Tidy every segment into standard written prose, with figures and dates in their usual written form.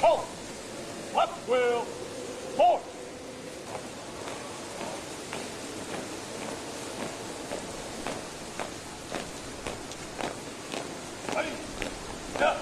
Halt! Left wheel, forward. Ready, step.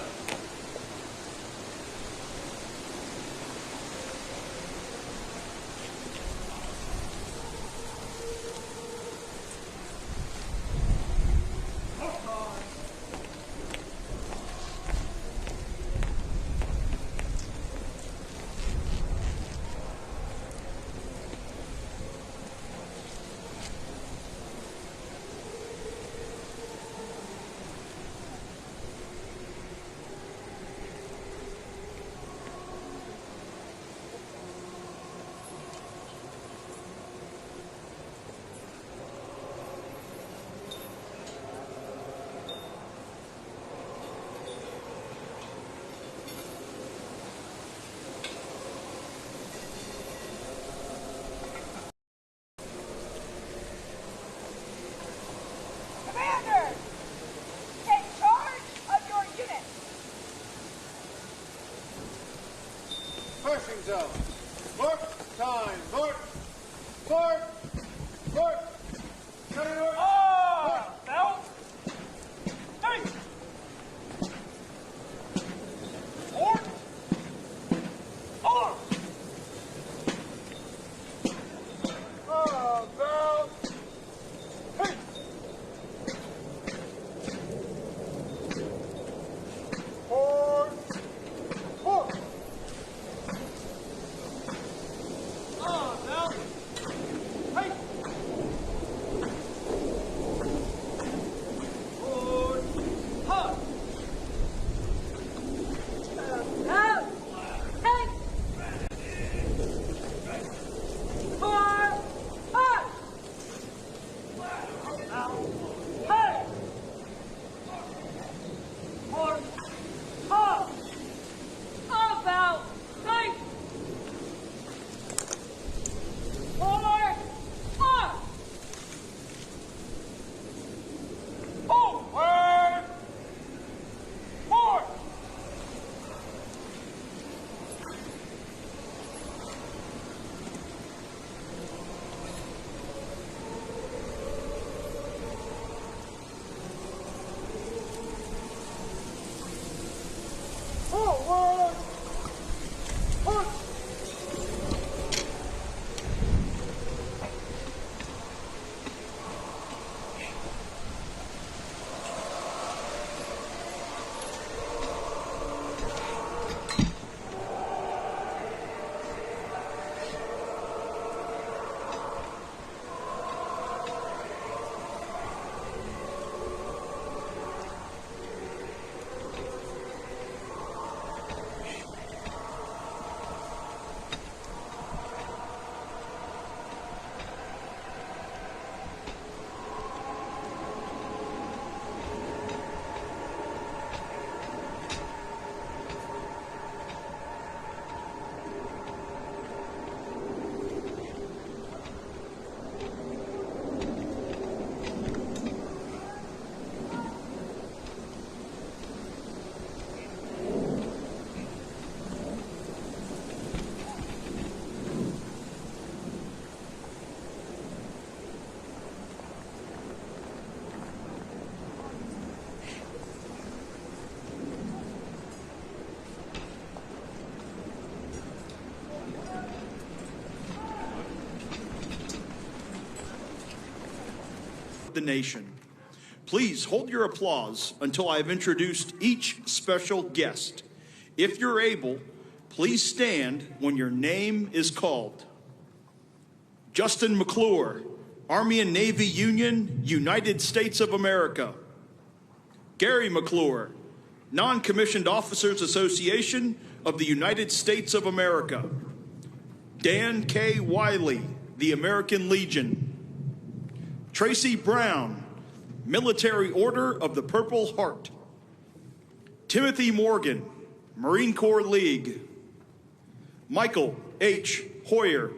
Commander! Take charge of your unit! Marching zone. Mark. Time. Mark. Mark. Mark. Cutting order. Belt. Hey. Forward. Arm. Belt. Hey. Forward. Forward. Belt. Hey. Forward. Hug. Out! Hey! Four! Up! Hey. Forward. Hug. About! Hey! Forward! Up! Forward. Forward. Forward. Push. The nation. Please hold your applause until I have introduced each special guest. If you're able, please stand when your name is called. Justin McClure, Army and Navy Union, United States of America. Gary McClure, Non-Commissioned Officers Association of the United States of America. Dan K. Wiley, the American Legion. Tracy Brown, Military Order of the Purple Heart. Timothy Morgan, Marine Corps League. Michael H. Hoyer,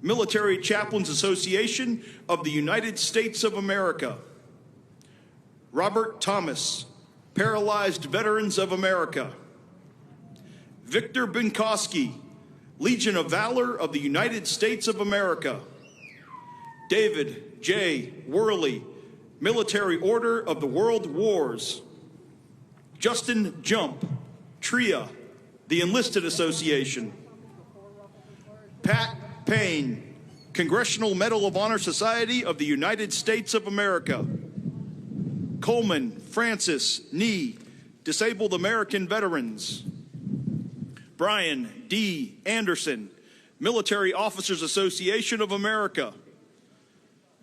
Military Chaplains Association of the United States of America. Robert Thomas, Paralyzed Veterans of America. Victor Binkowski, Legion of Valor of the United States of America. David J. Worley, Military Order of the World Wars. Justin Jump, TRIA, the Enlisted Association. Pat Payne, Congressional Medal of Honor Society of the United States of America. Coleman Francis Nee, Disabled American Veterans. Brian D. Anderson, Military Officers Association of America.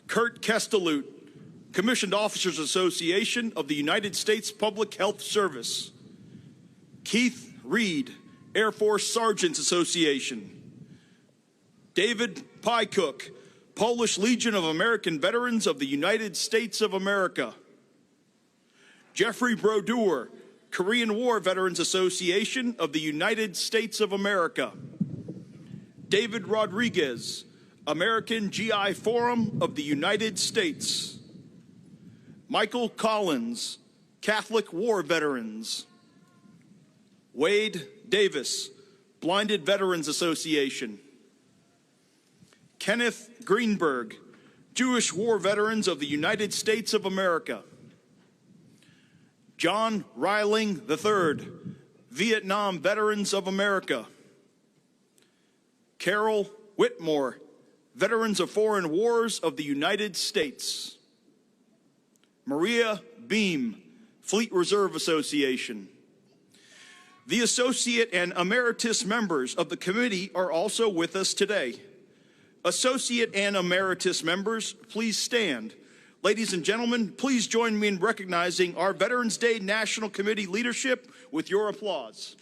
Kurt Kestelut, Commissioned Officers Association of the United States Public Health Service. Keith Reed, Air Force Sergeants Association. David Pycook, Polish Legion of American Veterans of the United States of America. Jeffrey Brodeur, Korean War Veterans Association of the United States of America. David Rodriguez, American GI Forum of the United States. Michael Collins, Catholic War Veterans. Wade Davis, Blinded Veterans Association. Kenneth Greenberg, Jewish War Veterans of the United States of America. John Reiling III, Vietnam Veterans of America. Carol Whitmore, Veterans of Foreign Wars of the United States. Maria Beam, Fleet Reserve Association. The associate and emeritus members of the committee are also with us today. Associate and emeritus members, please stand. Ladies and gentlemen, please join me in recognizing our Veterans Day National Committee leadership with your applause.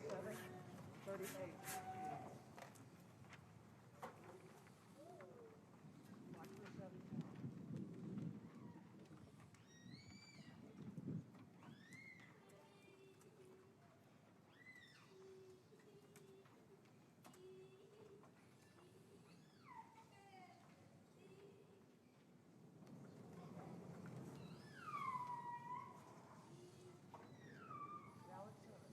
3738. Watch for 710. Now it's 7.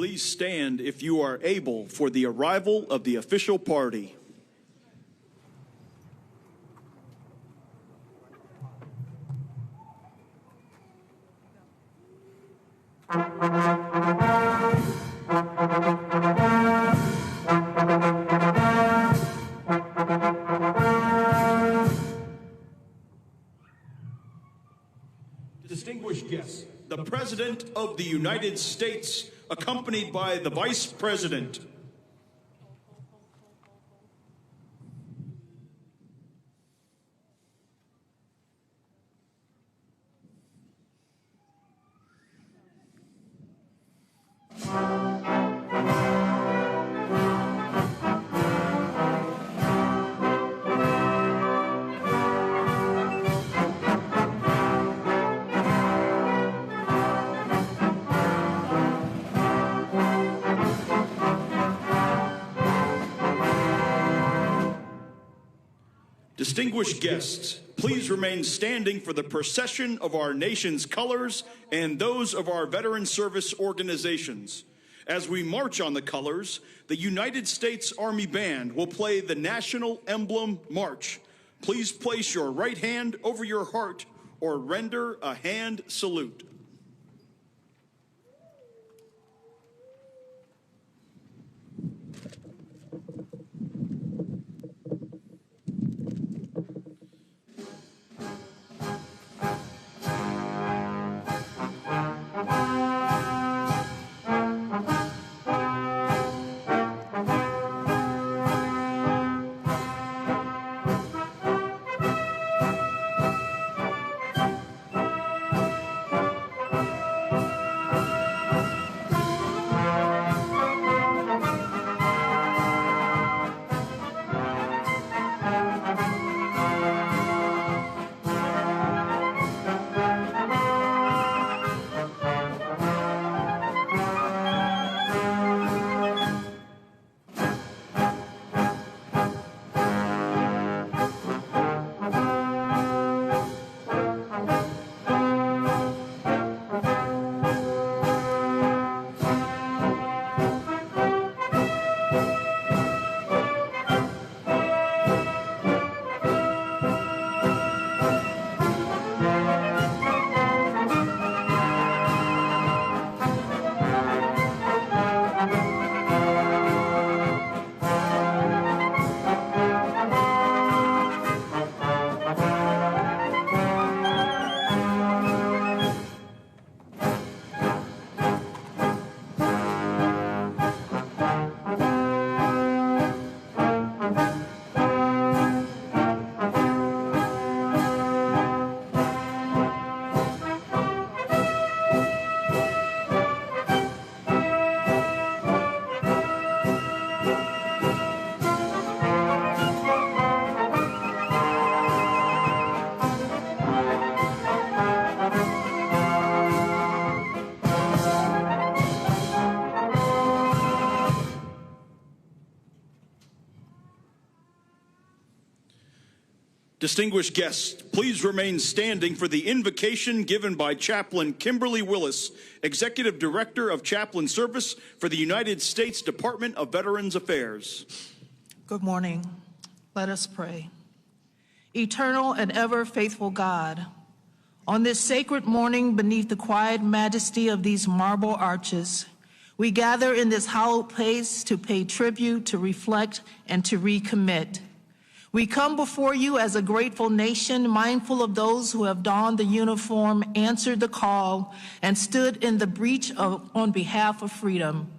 Please stand if you are able for the arrival of the official party. Distinguished guests, the President of the United States, accompanied by the Vice President. Distinguished guests, please remain standing for the procession of our nation's colors and those of our veteran service organizations. As we march on the colors, the United States Army Band will play the National Emblem March. Please place your right hand over your heart or render a hand salute. Distinguished guests, please remain standing for the invocation given by Chaplain Kimberly Willis, Executive Director of Chaplain Service for the United States Department of Veterans Affairs. Good morning. Let us pray. Eternal and ever faithful God, on this sacred morning beneath the quiet majesty of these marble arches, we gather in this hallowed place to pay tribute, to reflect, and to recommit. We come before you as a grateful nation, mindful of those who have donned the uniform, answered the call, and stood in the breach on behalf of freedom.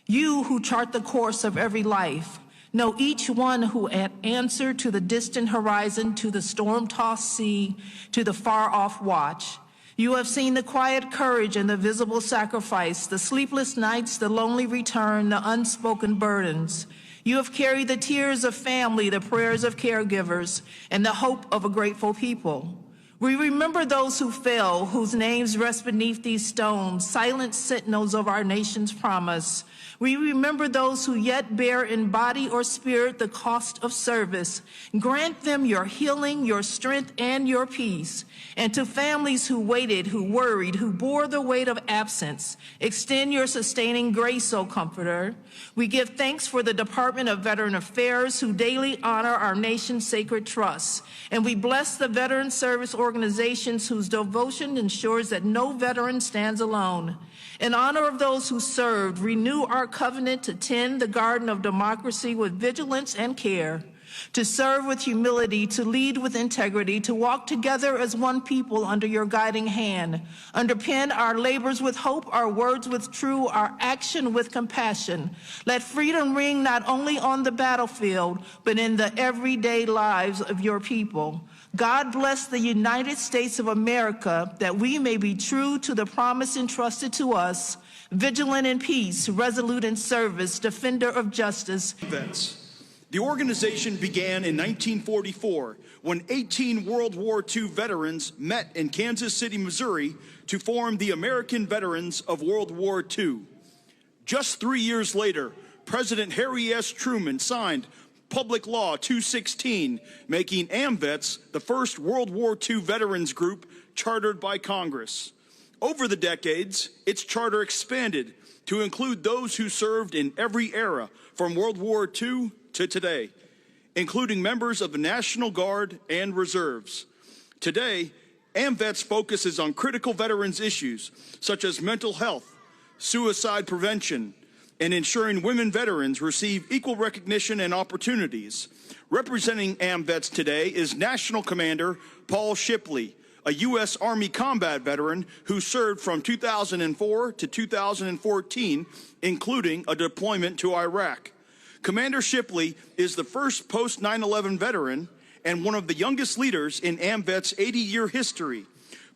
You who chart the course of every life, know each one who answered to the distant horizon, to the storm-tossed sea, to the far-off watch. You have seen the quiet courage and the visible sacrifice, the sleepless nights, the lonely return, the unspoken burdens. You have carried the tears of family, the prayers of caregivers, and the hope of a grateful people. We remember those who fell, whose names rest beneath these stones, silent sentinels of our nation's promise. We remember those who yet bear in body or spirit the cost of service. Grant them your healing, your strength, and your peace. And to families who waited, who worried, who bore the weight of absence, extend your sustaining grace, O Comforter. We give thanks for the Department of Veteran Affairs, who daily honor our nation's sacred trusts. And we bless the veteran service organizations whose devotion ensures that no veteran stands alone. In honor of those who served, renew our covenant to tend the garden of democracy with vigilance and care, to serve with humility, to lead with integrity, to walk together as one people under your guiding hand. Underpin our labors with hope, our words with truth, our action with compassion. Let freedom ring not only on the battlefield, but in the everyday lives of your people. God bless the United States of America, that we may be true to the promise entrusted to us, vigilant in peace, resolute in service, defender of justice. The organization began in 1944 when 18 World War II veterans met in Kansas City, Missouri to form the American Veterans of World War II. Just 3 years later, President Harry S. Truman signed Public Law 216, making AMVETS the first World War II veterans group chartered by Congress. Over the decades, its charter expanded to include those who served in every era from World War II to today, including members of the National Guard and Reserves. Today, AMVETS focuses on critical veterans issues such as mental health, suicide prevention, and ensuring women veterans receive equal recognition and opportunities. Representing AMVETS today is National Commander Paul Shipley, a U.S. Army combat veteran who served from 2004 to 2014, including a deployment to Iraq. Commander Shipley is the first post-9/11 veteran and one of the youngest leaders in AMVETS' 80-year history.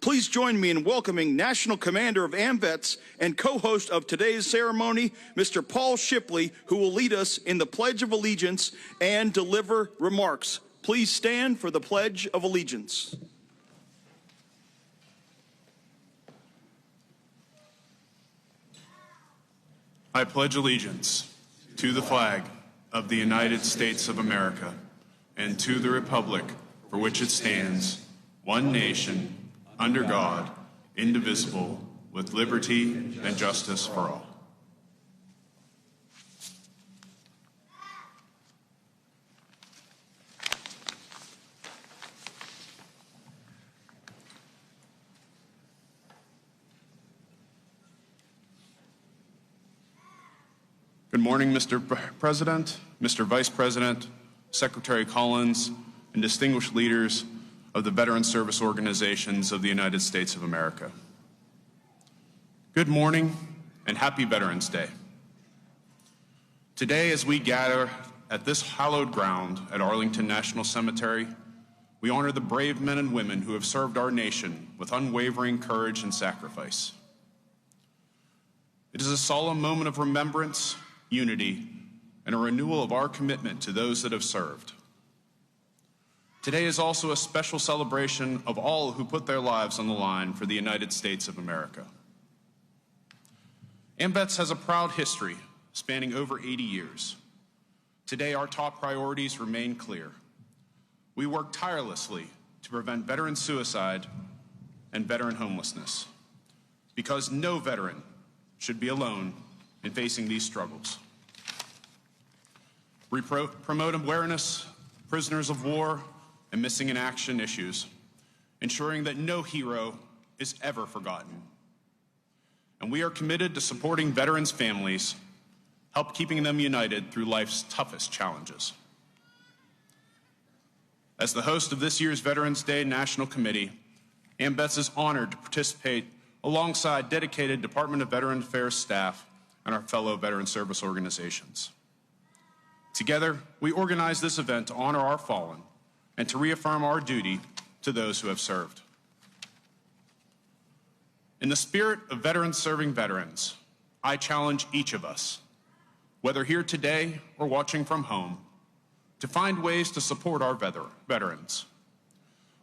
Please join me in welcoming National Commander of AMVETS and co-host of today's ceremony, Mr. Paul Shipley, who will lead us in the Pledge of Allegiance and deliver remarks. Please stand for the Pledge of Allegiance. I pledge allegiance to the flag of the United States of America and to the republic for which it stands, one nation, under God, indivisible, with liberty and justice for all. Good morning, Mr. President, Mr. Vice President, Secretary Collins, and distinguished leaders of the veteran service organizations of the United States of America. Good morning and happy Veterans Day. Today, as we gather at this hallowed ground at Arlington National Cemetery, we honor the brave men and women who have served our nation with unwavering courage and sacrifice. It is a solemn moment of remembrance, unity, and a renewal of our commitment to those that have served. Today is also a special celebration of all who put their lives on the line for the United States of America. AMVETS has a proud history spanning over 80 years. Today, our top priorities remain clear. We work tirelessly to prevent veteran suicide and veteran homelessness, because no veteran should be alone in facing these struggles. We promote awareness, prisoners of war, and missing in action issues, ensuring that no hero is ever forgotten. And we are committed to supporting veterans' families, help keeping them united through life's toughest challenges. As the host of this year's Veterans Day National Committee, AMVETS is honored to participate alongside dedicated Department of Veteran Affairs staff and our fellow veteran service organizations. Together, we organize this event to honor our fallen and to reaffirm our duty to those who have served. In the spirit of veterans serving veterans, I challenge each of us, whether here today or watching from home, to find ways to support our veterans.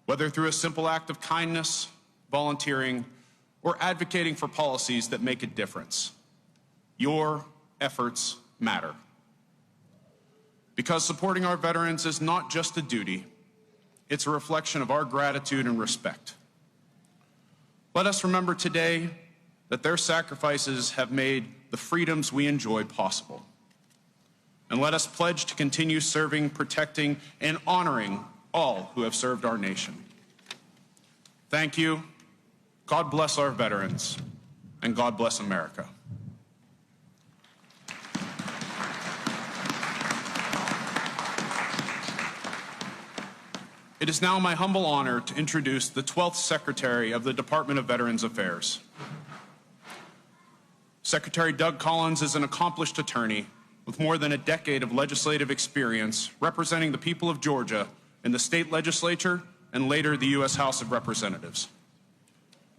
whether through a simple act of kindness, volunteering, or advocating for policies that make a difference. Your efforts matter. Because supporting our veterans is not just a duty, it's a reflection of our gratitude and respect. Let us remember today that their sacrifices have made the freedoms we enjoy possible. And let us pledge to continue serving, protecting, and honoring all who have served our nation. Thank you. God bless our veterans, and God bless America. It is now my humble honor to introduce the 12th Secretary of the Department of Veterans Affairs. Secretary Doug Collins is an accomplished attorney with more than a decade of legislative experience representing the people of Georgia in the state legislature and later the U.S. House of Representatives.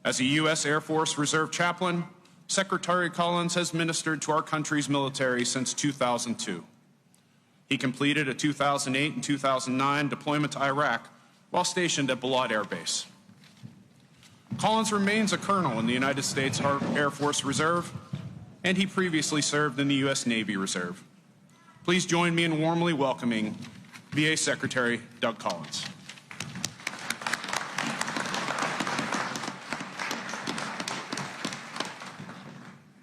As a U.S. Air Force Reserve chaplain, Secretary Collins has ministered to our country's military since 2002. He completed a 2008 and 2009 deployment to Iraq while stationed at Balad Air Base. Collins remains a colonel in the United States Air Force Reserve, and he previously served in the U.S. Navy Reserve. Please join me in warmly welcoming VA Secretary Doug Collins.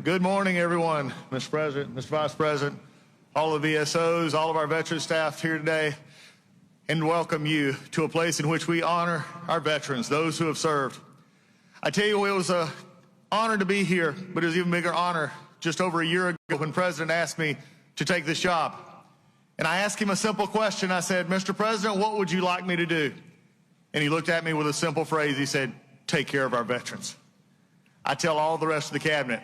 Good morning, everyone. Mr. President, Mr. Vice President, all the VSOs, all of our veteran staff here today, and welcome you to a place in which we honor our veterans, those who have served. I tell you, it was an honor to be here, but it was an even bigger honor just over a year ago when the President asked me to take this job. And I asked him a simple question. I said, Mr. President, what would you like me to do? And he looked at me with a simple phrase. He said, take care of our veterans. I tell all the rest of the cabinet,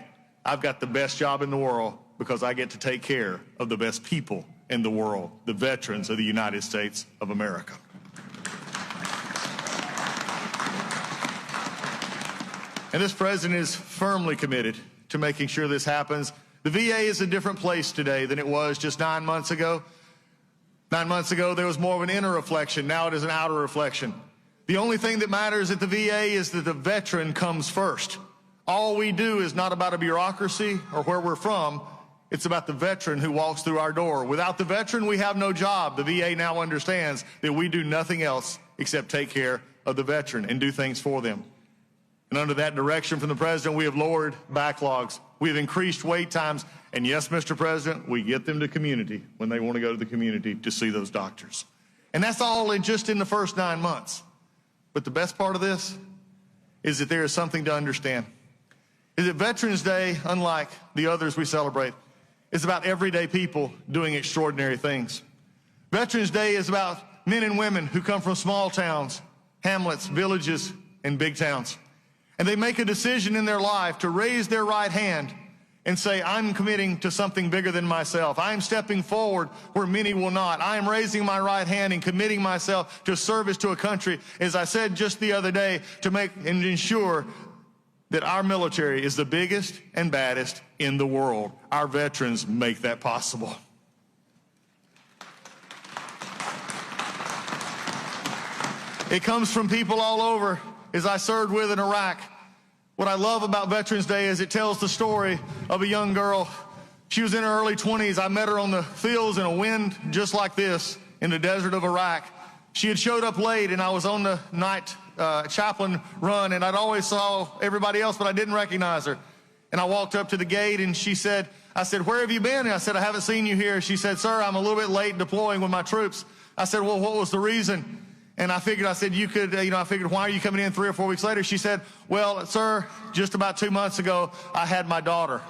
I've got the best job in the world because I get to take care of the best people in the world, the veterans of the United States of America. And this president is firmly committed to making sure this happens. The VA is a different place today than it was just 9 months ago. 9 months ago, there was more of an inner reflection. Now it is an outer reflection. The only thing that matters at the VA is that the veteran comes first. All we do is not about a bureaucracy or where we're from. It's about the veteran who walks through our door. Without the veteran, we have no job. The VA now understands that we do nothing else except take care of the veteran and do things for them. And under that direction from the President, we have lowered backlogs. We have increased wait times. And yes, Mr. President, we get them to community when they want to go to the community to see those doctors. And that's all just in the first 9 months. But the best part of this is that there is something to understand. Is that Veterans Day, unlike the others we celebrate, is about everyday people doing extraordinary things. Veterans Day is about men and women who come from small towns, hamlets, villages, and big towns. And they make a decision in their life to raise their right hand and say, I'm committing to something bigger than myself. I'm stepping forward where many will not. I am raising my right hand and committing myself to service to a country, as I said just the other day, to make and ensure that our military is the biggest and baddest in the world. Our veterans make that possible. It comes from people all over. As I served with in Iraq, what I love about Veterans Day is it tells the story of a young girl. She was in her early 20s. I met her on the fields in a wind just like this in the desert of Iraq. She had showed up late, and I was on the night chaplain run, and I'd always saw everybody else, but I didn't recognize her. And I walked up to the gate, and I said, where have you been? And I said, I haven't seen you here. She said, sir, I'm a little bit late deploying with my troops. I said, well, what was the reason? And I said, you could, I figured, why are you coming in 3 or 4 weeks later? She said, well, sir, just about 2 months ago, I had my daughter.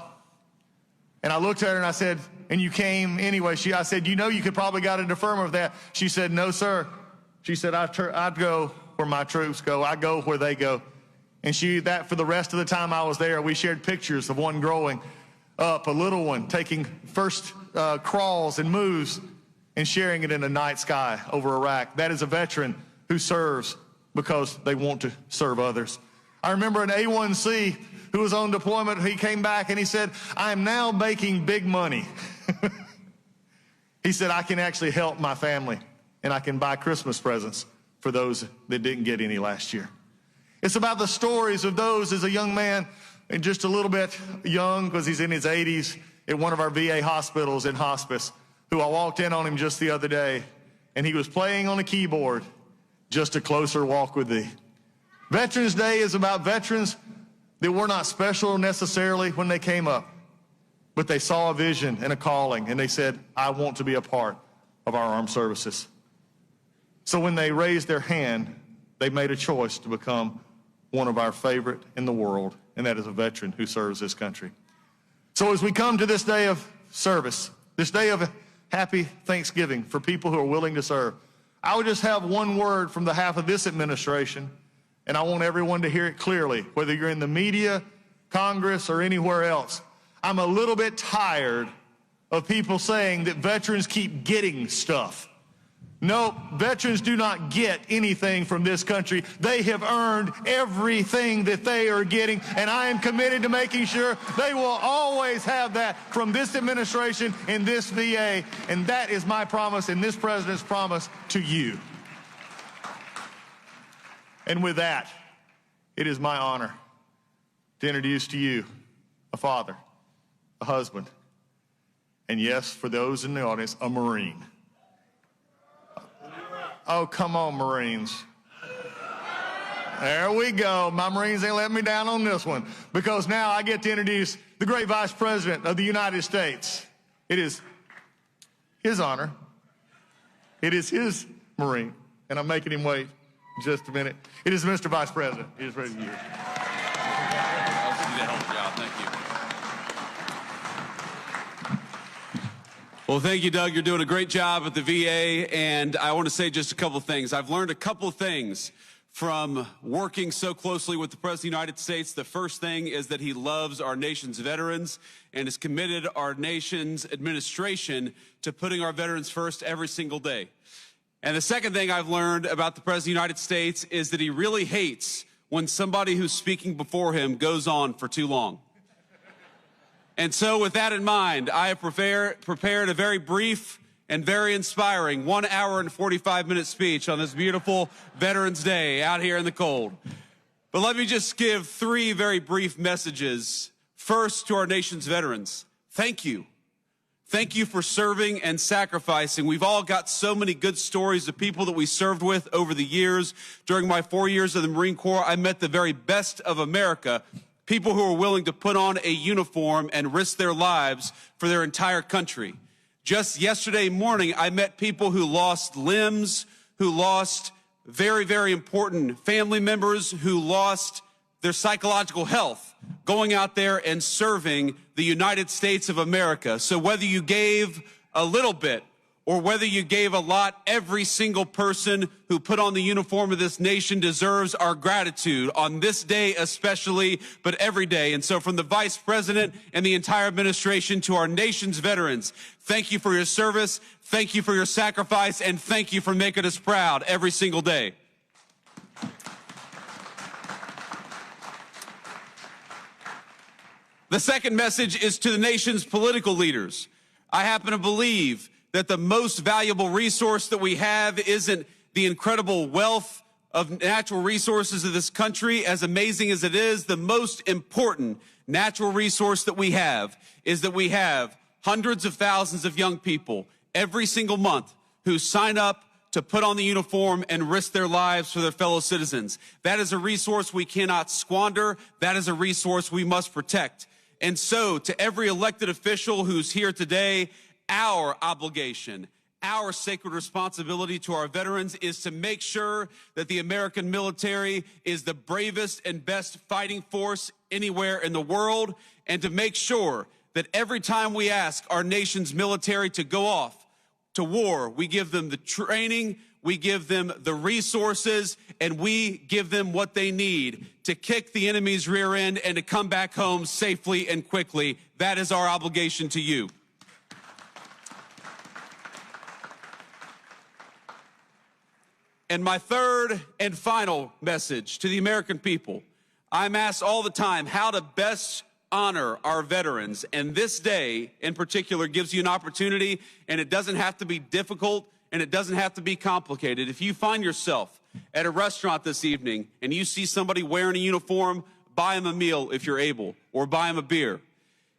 And I looked at her and I said, and you came anyway. I said, you could probably got a deferment of that. She said, no, sir. She said, I'd go where my troops go. I go where they go. And for the rest of the time I was there, we shared pictures of one growing up, a little one taking first crawls and moves and sharing it in the night sky over Iraq. That is a veteran who serves because they want to serve others. I remember an A1C who was on deployment. He came back and he said, I'm now making big money. He said, I can actually help my family and I can buy Christmas presents for those that didn't get any last year. It's about the stories of those as a young man, and just a little bit young because he's in his 80s, at one of our VA hospitals in hospice, who I walked in on him just the other day, and he was playing on a keyboard, Just a Closer Walk with Thee. Veterans Day is about veterans that were not special necessarily when they came up, but they saw a vision and a calling, and they said, I want to be a part of our armed services. So when they raised their hand, they made a choice to become one of our favorite in the world, and that is a veteran who serves this country. So as we come to this day of service, this day of happy Thanksgiving for people who are willing to serve, I would just have one word from the half of this administration, and I want everyone to hear it clearly, whether you're in the media, Congress, or anywhere else. I'm a little bit tired of people saying that veterans keep getting stuff. No, veterans do not get anything from this country. They have earned everything that they are getting, and I am committed to making sure they will always have that from this administration and this VA, and that is my promise and this president's promise to you. And with that, it is my honor to introduce to you a father, a husband, and yes, for those in the audience, a Marine. Oh, come on, Marines. There we go. My Marines ain't letting me down on this one, because now I get to introduce the great Vice President of the United States. It is his honor. It is his Marine, and I'm making him wait just a minute. It is Mr. Vice President. He is ready to use. Well, thank you, Doug. You're doing a great job at the VA, and I want to say just a couple of things. I've learned a couple of things from working so closely with the President of the United States. The first thing is that he loves our nation's veterans and has committed our nation's administration to putting our veterans first every single day. And the second thing I've learned about the President of the United States is that he really hates when somebody who's speaking before him goes on for too long. And so with that in mind, I have prepared a very brief and very inspiring 1 hour and 45-minute speech on this beautiful Veterans Day out here in the cold. But let me just give three very brief messages. First, to our nation's veterans, thank you. Thank you for serving and sacrificing. We've all got so many good stories of people that we served with over the years. During my 4 years of the Marine Corps, I met the very best of America. People who are willing to put on a uniform and risk their lives for their entire country. Just yesterday morning, I met people who lost limbs, who lost very, very important family members, who lost their psychological health, going out there and serving the United States of America. So whether you gave a little bit or whether you gave a lot, every single person who put on the uniform of this nation deserves our gratitude on this day especially, but every day. And so from the Vice President and the entire administration to our nation's veterans, thank you for your service, thank you for your sacrifice, and thank you for making us proud every single day. The second message is to the nation's political leaders. I happen to believe that the most valuable resource that we have isn't the incredible wealth of natural resources of this country, as amazing as it is. The most important natural resource that we have is that we have hundreds of thousands of young people every single month who sign up to put on the uniform and risk their lives for their fellow citizens. That is a resource we cannot squander. That is a resource we must protect. And so to every elected official who's here today, our obligation, our sacred responsibility to our veterans is to make sure that the American military is the bravest and best fighting force anywhere in the world, and to make sure that every time we ask our nation's military to go off to war, we give them the training, we give them the resources, and we give them what they need to kick the enemy's rear end and to come back home safely and quickly. That is our obligation to you. And my third and final message to the American people, I'm asked all the time how to best honor our veterans. And this day in particular gives you an opportunity, and it doesn't have to be difficult and it doesn't have to be complicated. If you find yourself at a restaurant this evening and you see somebody wearing a uniform, buy them a meal if you're able, or buy them a beer.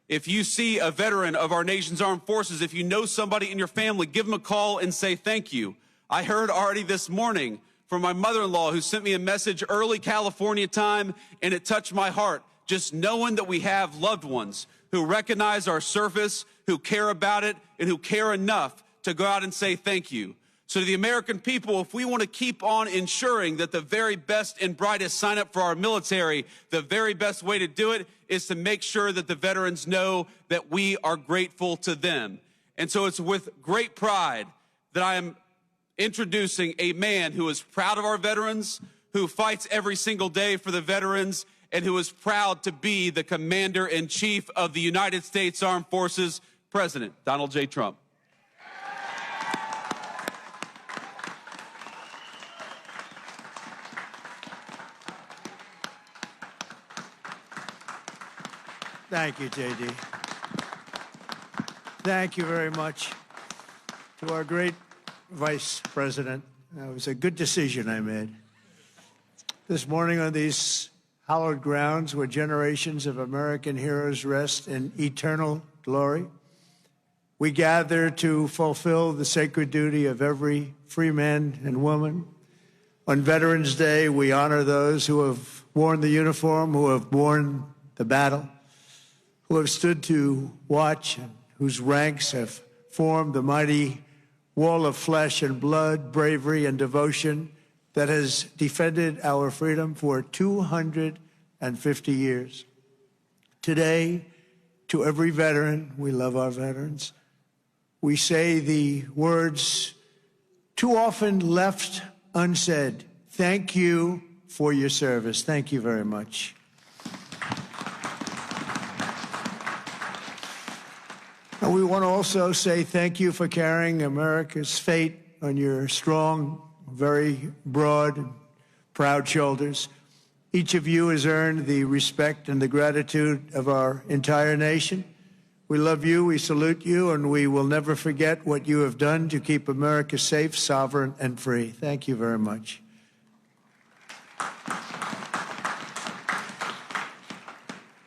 If you see a veteran of our nation's armed forces, if you know somebody in your family, give them a call and say thank you. I heard already this morning from my mother-in-law who sent me a message early California time, and it touched my heart. Just knowing that we have loved ones who recognize our service, who care about it, and who care enough to go out and say thank you. So to the American people, if we want to keep on ensuring that the very best and brightest sign up for our military, the very best way to do it is to make sure that the veterans know that we are grateful to them. And so it's with great pride that I am introducing a man who is proud of our veterans, who fights every single day for the veterans, and who is proud to be the Commander-in-Chief of the United States Armed Forces, President Donald J. Trump. Thank you, J.D. Thank you very much to our great Vice President. It was a good decision I made. This morning on these hallowed grounds where generations of American heroes rest in eternal glory, we gather to fulfill the sacred duty of every free man and woman. On Veterans Day, we honor those who have worn the uniform, who have borne the battle, who have stood to watch, and whose ranks have formed the mighty wall of flesh and blood, bravery and devotion that has defended our freedom for 250 years. Today, to every veteran, we love our veterans, we say the words too often left unsaid. Thank you for your service. Thank you very much. And we want to also say thank you for carrying America's fate on your strong, very broad and proud shoulders. Each of you has earned the respect and the gratitude of our entire nation. We love you, we salute you, and we will never forget what you have done to keep America safe, sovereign, and free. Thank you very much.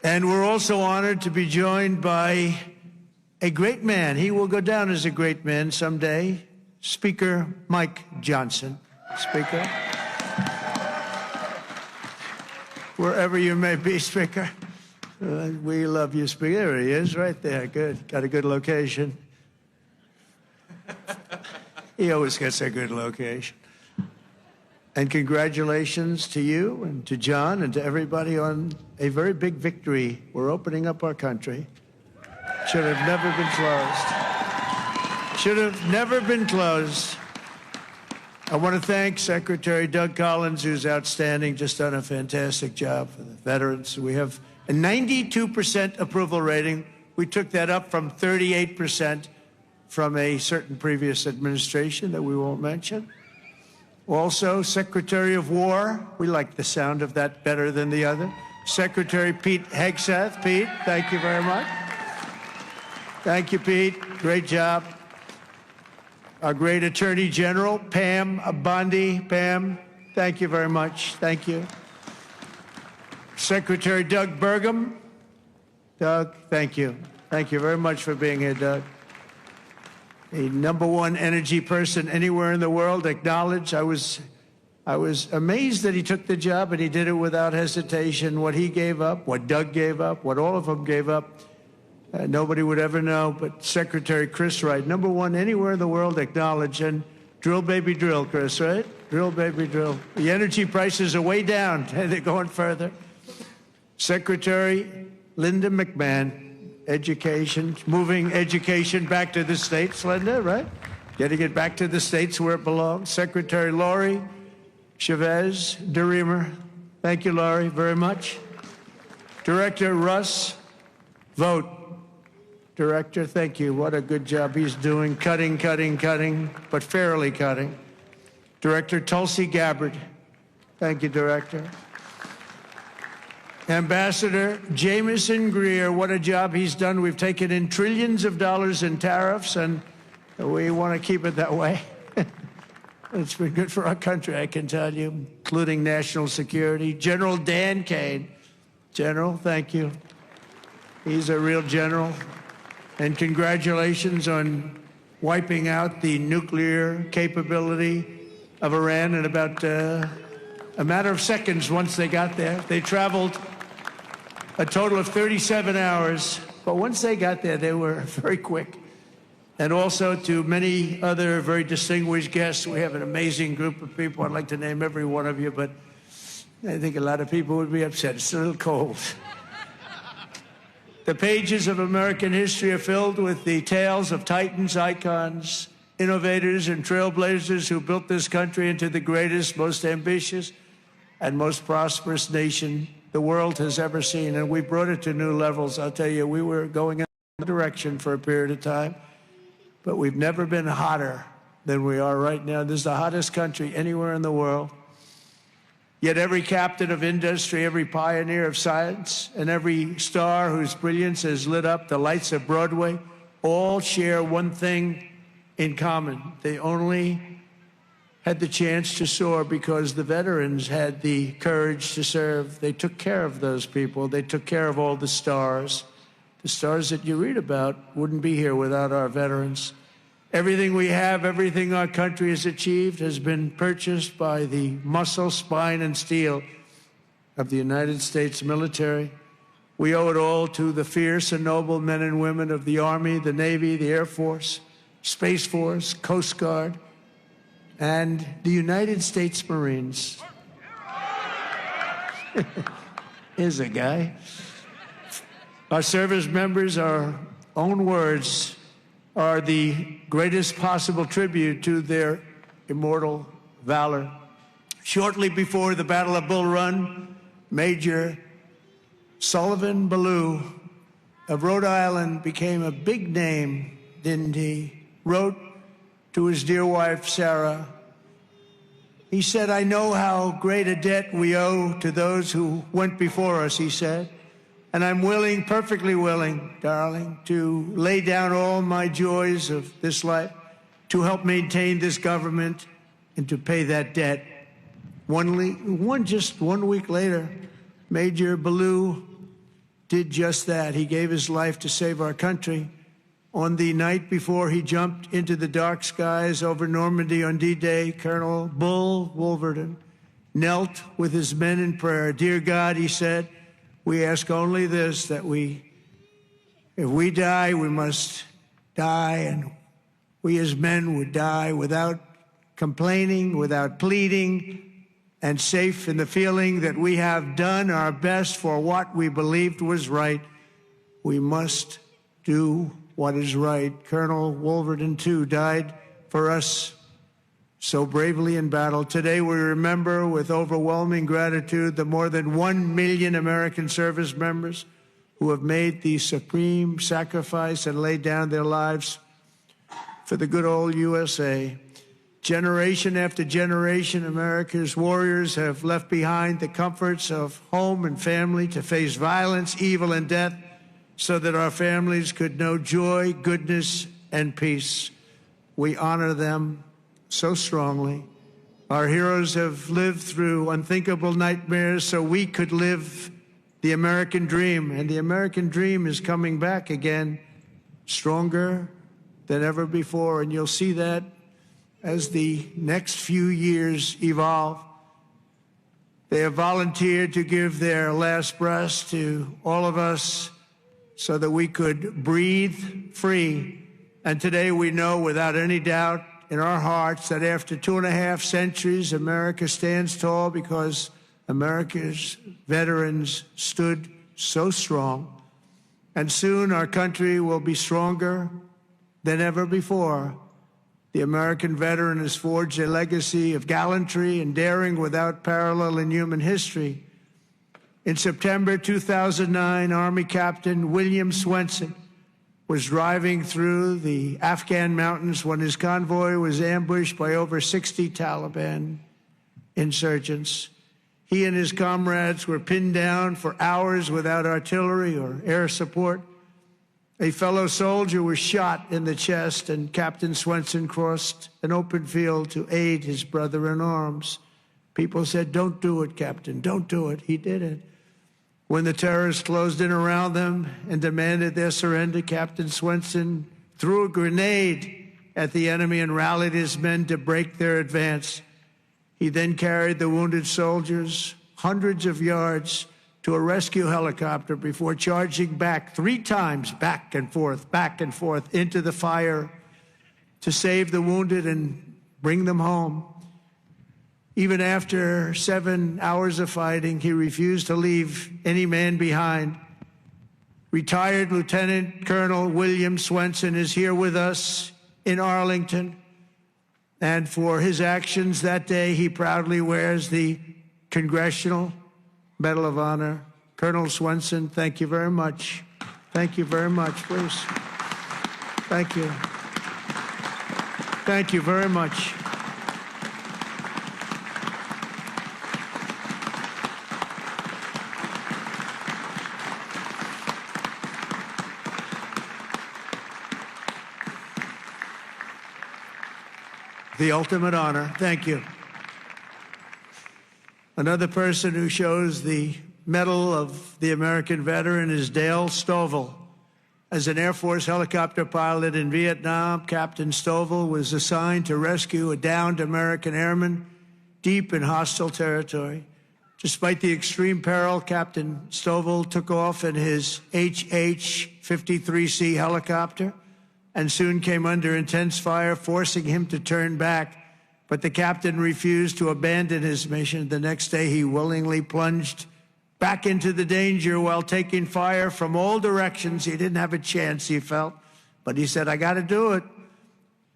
And we're also honored to be joined by a great man. He will go down as a great man someday. Speaker Mike Johnson. Speaker. Wherever you may be, Speaker. We love you, Speaker. There he is, right there. Good. Got a good location. He always gets a good location. And congratulations to you and to John and to everybody on a very big victory. We're opening up our country. Should have never been closed. Should have never been closed. I want to thank Secretary Doug Collins, who's outstanding, just done a fantastic job for the veterans. We have a 92% approval rating. We took that up from 38% from a certain previous administration that we won't mention. Also, Secretary of War, we like the sound of that better than the other. Secretary Pete Hegseth. Pete, thank you very much. Thank you, Pete. Great job. Our great Attorney General, Pam Bondi. Pam, thank you very much. Thank you. Secretary Doug Burgum. Doug, thank you. Thank you very much for being here, Doug. The #1 energy person anywhere in the world, acknowledged. I was amazed that he took the job and he did it without hesitation. What he gave up, what Doug gave up, what all of them gave up, nobody would ever know, but Secretary Chris Wright, #1 anywhere in the world, acknowledged. And drill, baby, drill, Chris, right? Drill, baby, drill. The energy prices are way down, and they're going further. Secretary Linda McMahon, education, moving education back to the states, Linda, right? Getting it back to the states where it belongs. Secretary Lori Chavez DeReamer, thank you, Lori, very much. Director Russ Vogt. Director, thank you. What a good job he's doing. Cutting, but fairly cutting. Director Tulsi Gabbard. Thank you, Director. Ambassador Jamieson Greer, what a job he's done. We've taken in trillions of dollars in tariffs, and we want to keep it that way. It's been good for our country, I can tell you, including national security. General Dan Kane. General, thank you. He's a real general. And congratulations on wiping out the nuclear capability of Iran in about a matter of seconds once they got there. They traveled a total of 37 hours, but once they got there, they were very quick. And also to many other very distinguished guests. We have an amazing group of people. I'd like to name every one of you, but I think a lot of people would be upset. It's a little cold. The pages of American history are filled with the tales of titans, icons, innovators, and trailblazers who built this country into the greatest, most ambitious, and most prosperous nation the world has ever seen. And we brought it to new levels. I'll tell you, we were going in a direction for a period of time, but we've never been hotter than we are right now. This is the hottest country anywhere in the world. Yet every captain of industry, every pioneer of science, and every star whose brilliance has lit up the lights of Broadway all share one thing in common. They only had the chance to soar because the veterans had the courage to serve. They took care of those people. They took care of all the stars. The stars that you read about wouldn't be here without our veterans. Everything we have, everything our country has achieved has been purchased by the muscle, spine, and steel of the United States military. We owe it all to the fierce and noble men and women of the Army, the Navy, the Air Force, Space Force, Coast Guard, and the United States Marines. Here's a guy. Our service members, our own words, are the greatest possible tribute to their immortal valor. Shortly before the Battle of Bull Run, Major Sullivan Ballou of Rhode Island became a big name, didn't he? Wrote to his dear wife, Sarah. He said, "I know how great a debt we owe to those who went before us," he said. "And I'm willing, perfectly willing, darling, to lay down all my joys of this life to help maintain this government and to pay that debt." Just 1 week later, Major Ballou did just that. He gave his life to save our country. On the night before he jumped into the dark skies over Normandy on D-Day, Colonel Bull Wolverton knelt with his men in prayer. "Dear God," he said, "we ask only this, that if we die, we must die, and we as men would die without complaining, without pleading, and safe in the feeling that we have done our best for what we believed was right. We must do what is right." Colonel Wolverton, too, died for us so bravely in battle. Today, we remember with overwhelming gratitude the more than 1 million American service members who have made the supreme sacrifice and laid down their lives for the good old USA. Generation after generation, America's warriors have left behind the comforts of home and family to face violence, evil, and death so that our families could know joy, goodness, and peace. We honor them so strongly. Our heroes have lived through unthinkable nightmares so we could live the American dream. And the American dream is coming back again, stronger than ever before. And you'll see that as the next few years evolve. They have volunteered to give their last breaths to all of us so that we could breathe free. And today we know without any doubt in our hearts that after 2.5 centuries, America stands tall because America's veterans stood so strong. And soon our country will be stronger than ever before. The American veteran has forged a legacy of gallantry and daring without parallel in human history. In September 2009, Army Captain William Swenson was driving through the Afghan mountains when his convoy was ambushed by over 60 Taliban insurgents. He and his comrades were pinned down for hours without artillery or air support. A fellow soldier was shot in the chest, and Captain Swenson crossed an open field to aid his brother in arms. People said, "Don't do it, Captain, don't do it." He did it. When the terrorists closed in around them and demanded their surrender, Captain Swenson threw a grenade at the enemy and rallied his men to break their advance. He then carried the wounded soldiers hundreds of yards to a rescue helicopter before charging back 3 times, back and forth into the fire to save the wounded and bring them home. Even after 7 hours of fighting, he refused to leave any man behind. Retired Lieutenant Colonel William Swenson is here with us in Arlington, and for his actions that day, he proudly wears the Congressional Medal of Honor. Colonel Swenson, thank you very much. Thank you very much, please. Thank you. Thank you very much. The ultimate honor. Thank you. Another person who shows the Medal of the American Veteran is Dale Stovall. As an Air Force helicopter pilot in Vietnam, Captain Stovall was assigned to rescue a downed American airman deep in hostile territory. Despite the extreme peril, Captain Stovall took off in his HH-53C helicopter and soon came under intense fire, forcing him to turn back. But the captain refused to abandon his mission. The next day, he willingly plunged back into the danger while taking fire from all directions. He didn't have a chance, he felt, but he said, "I got to do it."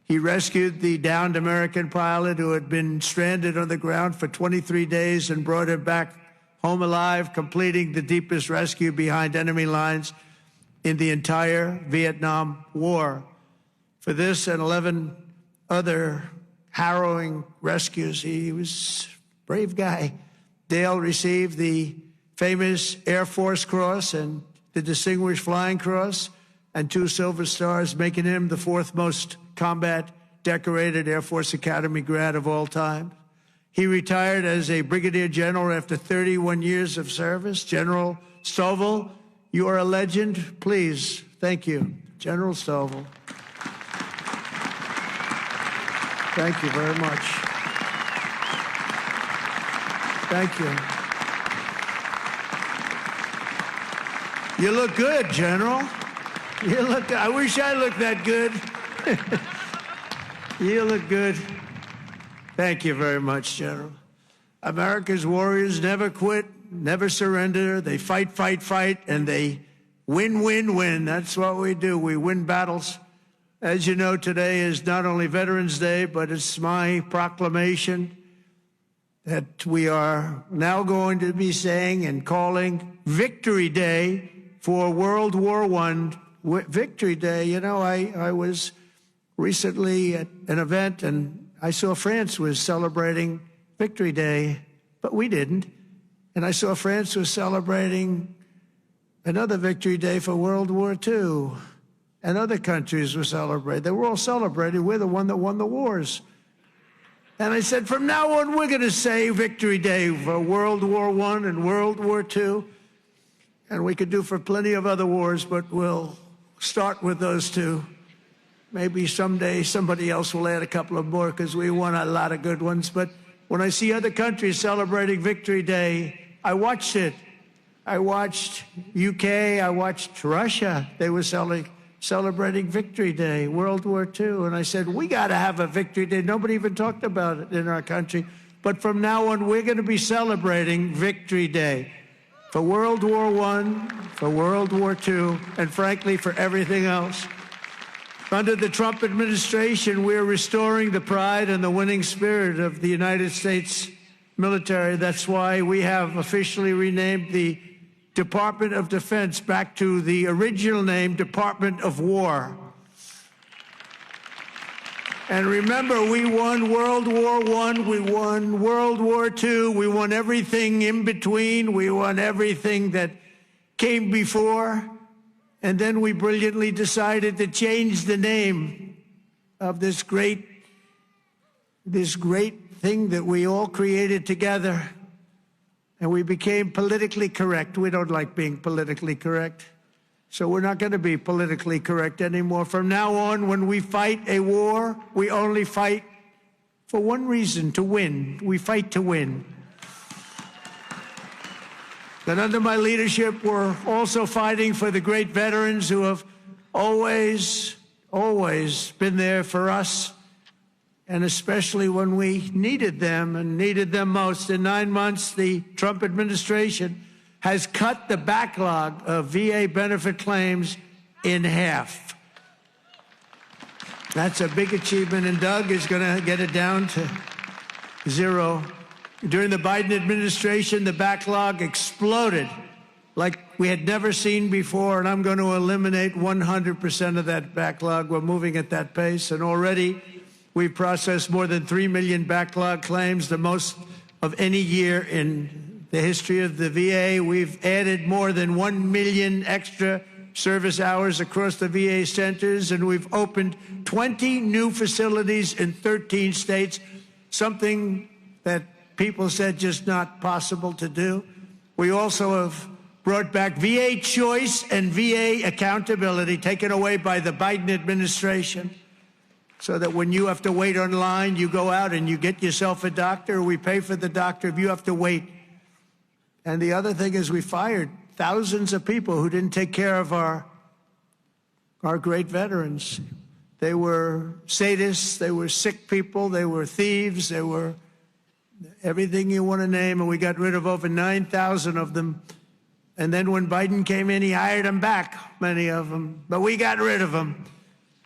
He rescued the downed American pilot who had been stranded on the ground for 23 days and brought him back home alive, completing the deepest rescue behind enemy lines in the entire Vietnam War. For this and 11 other harrowing rescues, he was a brave guy. Dale received the famous Air Force Cross and the Distinguished Flying Cross and 2 Silver Stars, making him the 4th most combat decorated Air Force Academy grad of all time. He retired as a brigadier general after 31 years of service. General Stovall, you are a legend. Please, thank you. General Stovall. Thank you very much. Thank you. You look good, General. You look, I wish I looked that good. You look good. Thank you very much, General. America's warriors never quit, never surrender. They fight, fight, fight, and they win, win, win. That's what we do. We win battles. As you know, today is not only Veterans Day, but it's my proclamation that we are now going to be saying and calling Victory Day for World War I. Victory Day. You know, I was recently at an event and I saw France was celebrating Victory Day, but we didn't. And I saw France was celebrating another Victory Day for World War II. And other countries were celebrating. They were all celebrating. We're the one that won the wars. And I said, from now on, we're going to say Victory Day for World War I and World War II. And we could do for plenty of other wars, but we'll start with those 2. Maybe someday somebody else will add a couple of more because we won a lot of good ones. But when I see other countries celebrating Victory Day, I watched it. I watched UK. I watched Russia. They were celebrating Victory Day, World War II. And I said, we got to have a Victory Day. Nobody even talked about it in our country. But from now on, we're going to be celebrating Victory Day for World War I, for World War II, and frankly, for everything else. Under the Trump administration, we're restoring the pride and the winning spirit of the United States military. That's why we have officially renamed the Department of Defense back to the original name, Department of War. And remember, we won World War I, we won World War II, we won everything in between, we won everything that came before. And then we brilliantly decided to change the name of this great thing that we all created together. And we became politically correct. We don't like being politically correct. So we're not going to be politically correct anymore. From now on, when we fight a war, we only fight for one reason: to win. We fight to win. And under my leadership, we're also fighting for the great veterans who have always been there for us, and especially when we needed them and needed them most. In 9 months, the Trump administration has cut the backlog of VA benefit claims in half. That's a big achievement, and Doug is going to get it down to zero. During the Biden administration, the backlog exploded like we had never seen before, and I'm going to eliminate 100% of that backlog. We're moving at that pace, and already we've processed more than 3 million backlog claims, the most of any year in the history of the VA. We've added more than 1 million extra service hours across the VA centers, and we've opened 20 new facilities in 13 states, something that people said just not possible to do. We also have brought back VA choice and VA accountability, taken away by the Biden administration, so that when you have to wait online, you go out and you get yourself a doctor. We pay for the doctor if you have to wait. And the other thing is we fired thousands of people who didn't take care of our great veterans. They were sadists, they were sick people, they were thieves, they were everything you want to name, and we got rid of over 9,000 of them. And then when Biden came in, he hired them back, many of them. But we got rid of them.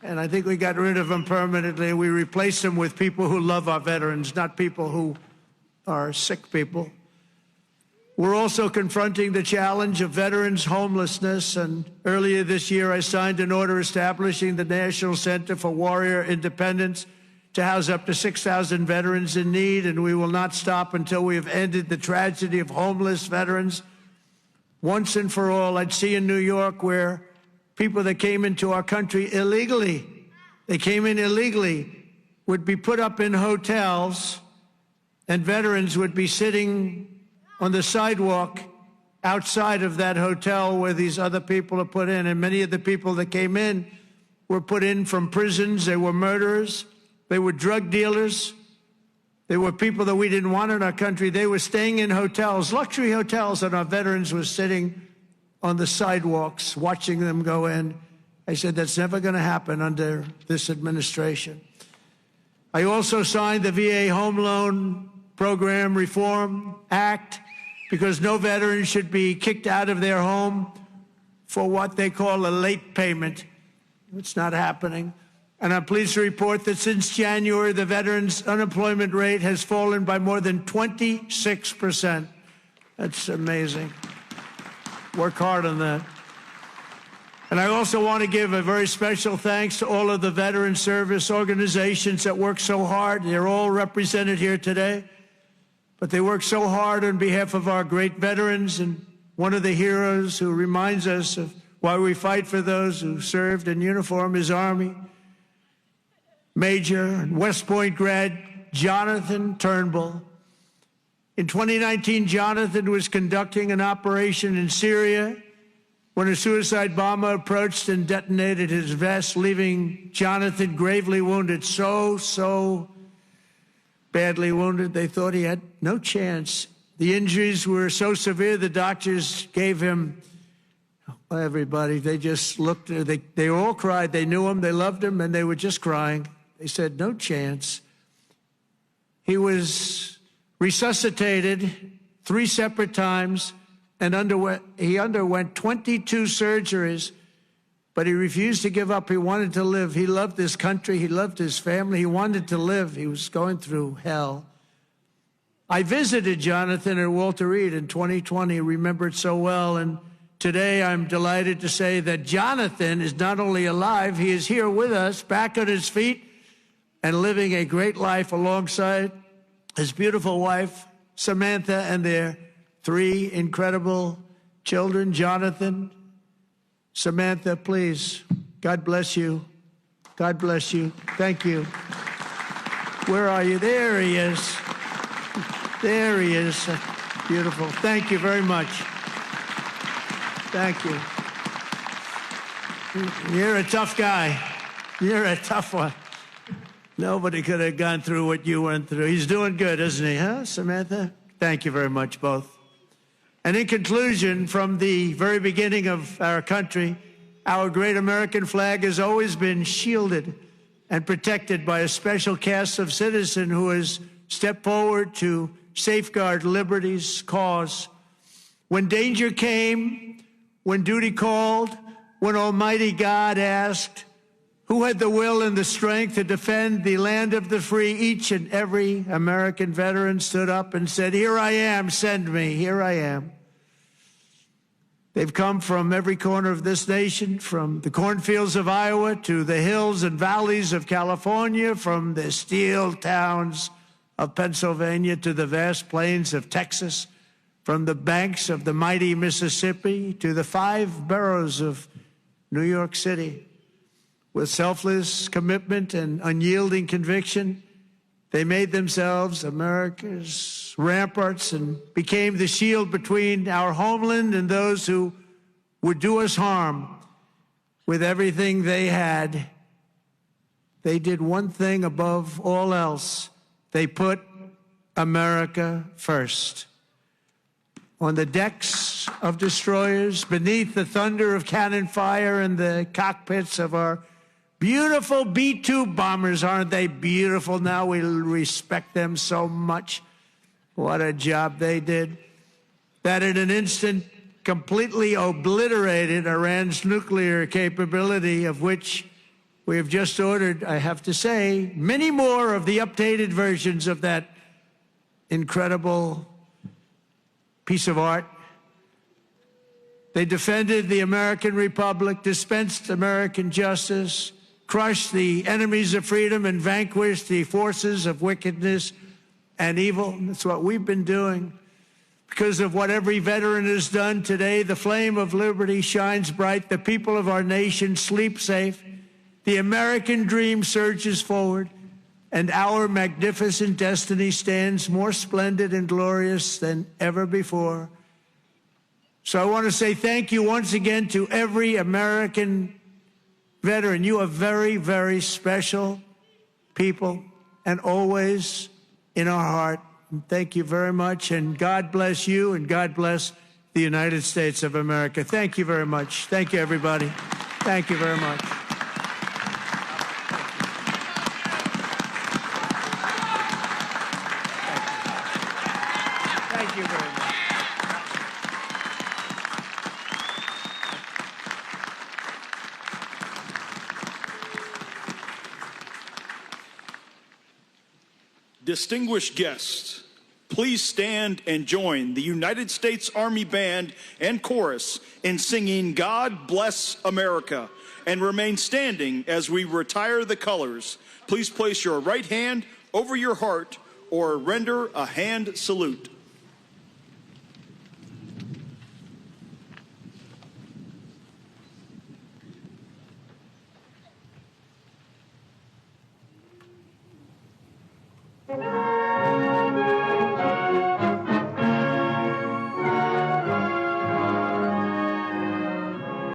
And I think we got rid of them permanently. We replaced them with people who love our veterans, not people who are sick people. We're also confronting the challenge of veterans' homelessness. And earlier this year, I signed an order establishing the National Center for Warrior Independence to house up to 6,000 veterans in need, and we will not stop until we have ended the tragedy of homeless veterans once and for all. I'd see in New York where people that came into our country illegally, would be put up in hotels, and veterans would be sitting on the sidewalk outside of that hotel where these other people are put in. And many of the people that came in were put in from prisons. They were murderers. They were drug dealers. They were people that we didn't want in our country. They were staying in hotels, luxury hotels, and our veterans were sitting on the sidewalks watching them go in. I said, that's never going to happen under this administration. I also signed the VA Home Loan Program Reform Act, because no veteran should be kicked out of their home for what they call a late payment. It's not happening. And I'm pleased to report that since January, the veterans' unemployment rate has fallen by more than 26%. That's amazing. Work hard on that. And I also want to give a very special thanks to all of the veteran service organizations that work so hard. They're all represented here today. But they work so hard on behalf of our great veterans, and one of the heroes who reminds us of why we fight for those who served in uniform is Army Major and West Point grad Jonathan Turnbull. In 2019, Jonathan was conducting an operation in Syria when a suicide bomber approached and detonated his vest, leaving Jonathan gravely wounded, so badly wounded, they thought he had no chance. The injuries were so severe, the doctors gave him, everybody, they just looked, they all cried. They knew him, they loved him, and they were just crying. They said, no chance. He was resuscitated 3 separate times, and he underwent 22 surgeries, but he refused to give up. He wanted to live. He loved this country. He loved his family. He wanted to live. He was going through hell. I visited Jonathan at Walter Reed in 2020, remembered so well, and today I'm delighted to say that Jonathan is not only alive, he is here with us, back on his feet, and living a great life alongside his beautiful wife, Samantha, and their 3 incredible children, Jonathan, Samantha, please. God bless you. God bless you. Thank you. Where are you? There he is. There he is. Beautiful. Thank you very much. Thank you. You're a tough guy. You're a tough one. Nobody could have gone through what you went through. He's doing good, isn't he, huh, Samantha? Thank you very much, both. And in conclusion, from the very beginning of our country, our great American flag has always been shielded and protected by a special cast of citizens who has stepped forward to safeguard liberty's cause. When danger came, when duty called, when Almighty God asked, who had the will and the strength to defend the land of the free, each and every American veteran stood up and said, "Here I am, send me, here I am." They've come from every corner of this nation, from the cornfields of Iowa to the hills and valleys of California, from the steel towns of Pennsylvania to the vast plains of Texas, from the banks of the mighty Mississippi to the 5 boroughs of New York City. With selfless commitment and unyielding conviction, they made themselves America's ramparts and became the shield between our homeland and those who would do us harm. With everything they had, they did one thing above all else. They put America first. On the decks of destroyers, beneath the thunder of cannon fire, in the cockpits of our beautiful B-2 bombers. Aren't they beautiful now? We respect them so much. What a job they did. That in an instant completely obliterated Iran's nuclear capability, of which we have just ordered, I have to say, many more of the updated versions of that incredible piece of art. They defended the American Republic, dispensed American justice, crushed the enemies of freedom, and vanquished the forces of wickedness and evil. That's what we've been doing. Because of what every veteran has done today, the flame of liberty shines bright. The people of our nation sleep safe. The American dream surges forward, and our magnificent destiny stands more splendid and glorious than ever before. So I want to say thank you once again to every American veteran. You are very, very special people and always in our heart. And thank you very much, and God bless you, and God bless the United States of America. Thank you very much. Thank you, everybody. Thank you very much. Thank you very much. Distinguished guests, please stand and join the United States Army Band and Chorus in singing "God Bless America," and remain standing as we retire the colors. Please place your right hand over your heart or render a hand salute. Thank you.